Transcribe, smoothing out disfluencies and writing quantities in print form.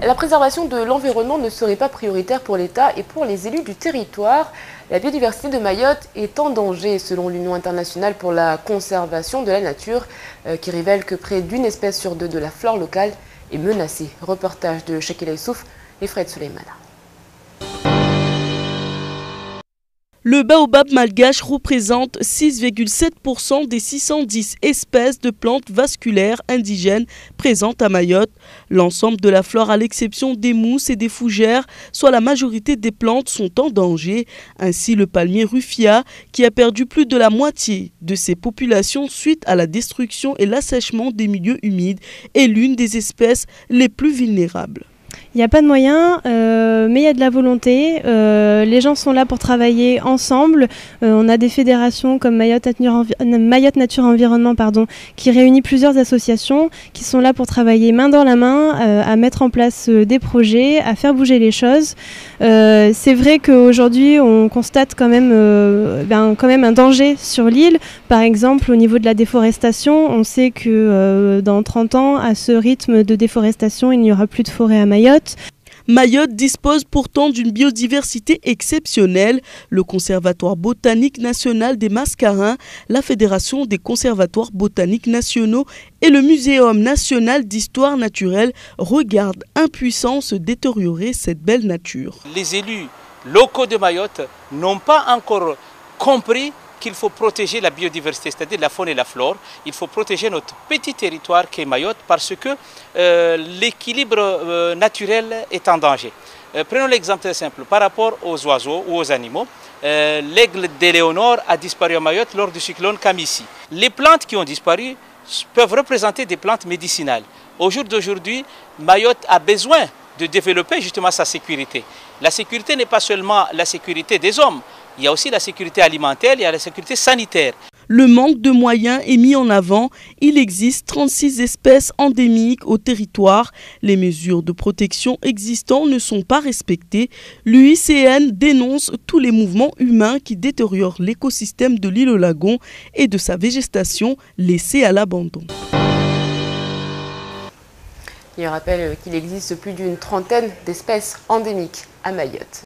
La préservation de l'environnement ne serait pas prioritaire pour l'État et pour les élus du territoire. La biodiversité de Mayotte est en danger selon l'Union internationale pour la conservation de la nature qui révèle que près d'une espèce sur deux de la flore locale est menacée. Reportage de Shakila Youssouf et Fred Souleymana. Le baobab malgache représente 6,7% des 610 espèces de plantes vasculaires indigènes présentes à Mayotte. L'ensemble de la flore, à l'exception des mousses et des fougères, soit la majorité des plantes, sont en danger. Ainsi, le palmier rufia, qui a perdu plus de la moitié de ses populations suite à la destruction et l'assèchement des milieux humides, est l'une des espèces les plus vulnérables. Il n'y a pas de moyens, mais il y a de la volonté. Les gens sont là pour travailler ensemble. On a des fédérations comme Mayotte Nature Environnement, qui réunit plusieurs associations qui sont là pour travailler main dans la main, à mettre en place des projets, à faire bouger les choses. C'est vrai qu'aujourd'hui, on constate quand même un danger sur l'île. Par exemple, au niveau de la déforestation, on sait que dans 30 ans, à ce rythme de déforestation, il n'y aura plus de forêt à Mayotte. Mayotte dispose pourtant d'une biodiversité exceptionnelle. Le Conservatoire botanique national des Mascarins, la Fédération des conservatoires botaniques nationaux et le Muséum national d'histoire naturelle regardent impuissants se détériorer cette belle nature. Les élus locaux de Mayotte n'ont pas encore compris qu'il faut protéger la biodiversité, c'est-à-dire la faune et la flore. Il faut protéger notre petit territoire qui est Mayotte parce que l'équilibre naturel est en danger. Prenons l'exemple très simple, par rapport aux oiseaux ou aux animaux. L'aigle d'Éléonore a disparu à Mayotte lors du cyclone Kamissi. Les plantes qui ont disparu peuvent représenter des plantes médicinales. Au jour d'aujourd'hui, Mayotte a besoin de développer justement sa sécurité. La sécurité n'est pas seulement la sécurité des hommes, il y a aussi la sécurité alimentaire, il y a la sécurité sanitaire. Le manque de moyens est mis en avant. Il existe 36 espèces endémiques au territoire. Les mesures de protection existantes ne sont pas respectées. L'UICN dénonce tous les mouvements humains qui détériorent l'écosystème de l'île au Lagon et de sa végétation laissée à l'abandon. Il rappelle qu'il existe plus d'une trentaine d'espèces endémiques à Mayotte.